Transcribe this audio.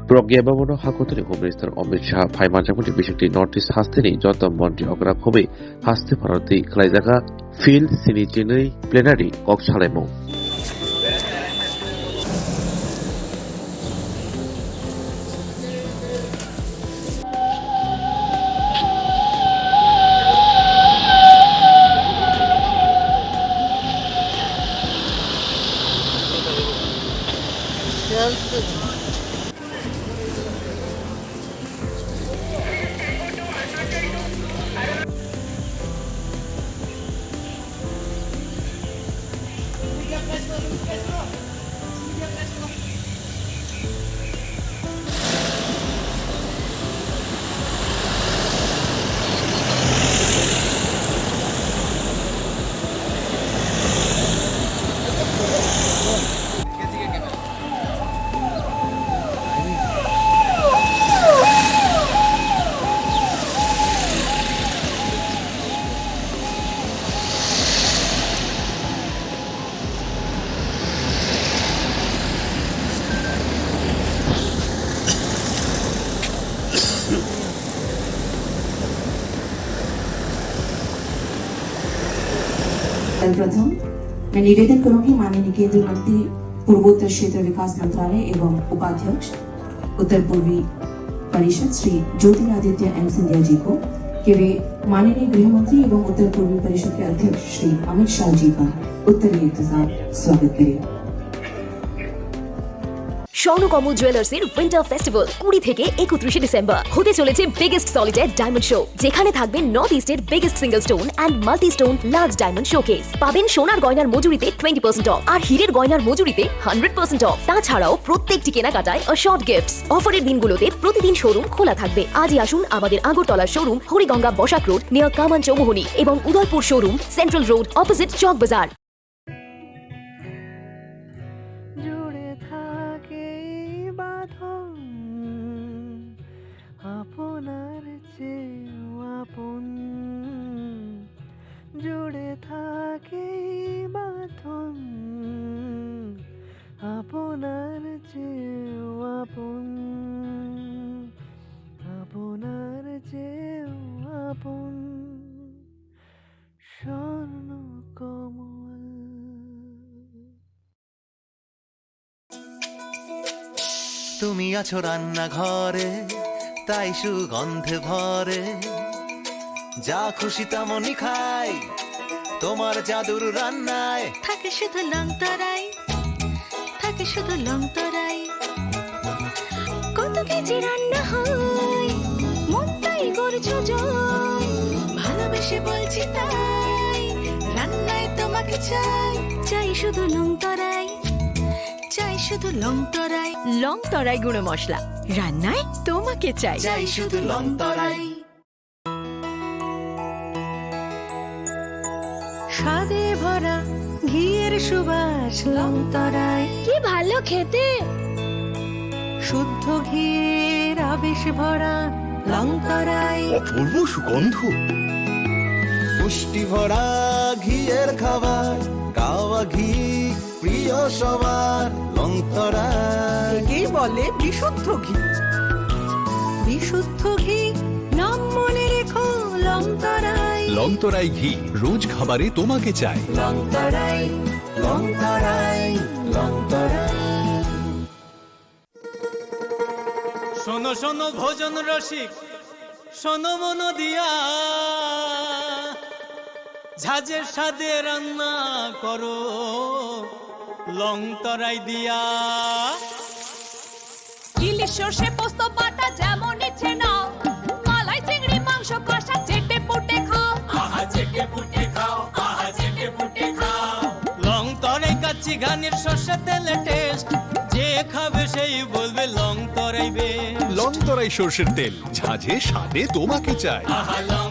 프로그램으로 하고들이 고민했던 어밋 샤 파이만장군이 비식티 노티스 하스테니 전던 먼지 어그라 코베 하스테 파라티 클라이자가 필 시니진의 플래너리 꼭 살레모 सर्वप्रथम मैं निवेदन करूंगी माननीय केंद्रीय मंत्री पूर्वोत्तर क्षेत्र विकास मंत्रालय एवं उपाध्यक्ष उत्तर पूर्वी परिषद श्री ज्योतिरादित्य एम सिंधिया जी को कि वे माननीय गृह मंत्री एवं उत्तर पूर्वी परिषद के अध्यक्ष श्री अमित शाह जी का उत्तरीय इंतजार स्वागत करें। স্বর্ণকমল জুয়েলার্সের উইন্টার ফেস্টিভ্যাল 20 থেকে 31 ডিসেম্বর হতে চলেছে বিগেস্ট সলিটার ডায়মন্ড শো, যেখানে থাকবে নর্থ ইস্টের biggest single stone and multi stone large diamond showcase. পাবেন সোনার গয়নার মজুরিতে 20% অফ আর হীরের গয়নার মজুরিতে 100% অফ। তাছাড়াও প্রত্যেকটি কেনাকাটায় অশর্ট গিফটস। অফারের দিনগুলোতে প্রতিদিন শোরুম খোলা থাকবে। আজই আসুন আমাদের আগরতলার showroom Hariganga Basak road near Kaman Chowmuhani এবং Udaipur showroom central road opposite Chowk Bazar. আপনার চেয়েও আপন জুড়ে থাকে বাঁধন আপনার চেয়েও আপন আপনার চেয়েও আপন স্বর্ণ কমল। তুমি আছো রান্নাঘরে তাই সুগন্ধে ভরে যা খুশি তেমনই খাই তোমার জাদুর রান্নায় থাকে শুধু লং তরাই থাকে শুধু লং তরাই কত কেজি রান্না হয় মনটাই করছো জয় ভালোবেসে বলছি তাই রান্নায় তোমাকে চাই চাই শুধু লং তরাই চাই শুধু লং তরাই লং তরাই গুঁড়ো মশলা রান্নায় তোমাকে চাই চাই শুধু লং তরাই। স্বাদে ভরা ঘিয়ের সুবাস লং তরাই কি ভালো খেতে শুদ্ধ ঘিয়ের আবেশ ভরা লং তরাই অপূর্ব সুগন্ধ পুষ্টি ভরা ঘিয়ের খাবার কাওয়া ঘি প্রিয় সবার লং তরাই। একেই বলে বিশুদ্ধ ঘি বিশুদ্ধ ঘি নাম মনে রেখো লং তরাই লংতরাই ঘি রোজ খাবারে তোমাকে চাই। লং তরাই লং তরাই লং তরাই। শোনো শোনো ভোজন রসিক শোনো মন দিয়া ঝাঁঝের স্বাদে রান্না করো লং তরাই দিয়া। ইলিশ সর্ষে পোস্ত বাটা যেমন ইচ্ছে নাও মালাই চিংড়ি মাংস কষা চেটে পুটে খাও আহা চেটে পুটে খাও আহা চেটে পুটে খাও। লং তরাই কাচ্চি ঘানির সর্ষে তেলে টেস্ট যে খাবে সেই বলবে লং তরাই বেশ। লংতরাই সর্ষের তেল ঝাঁঝে স্বাদে তোমাকে চাই। আহা লং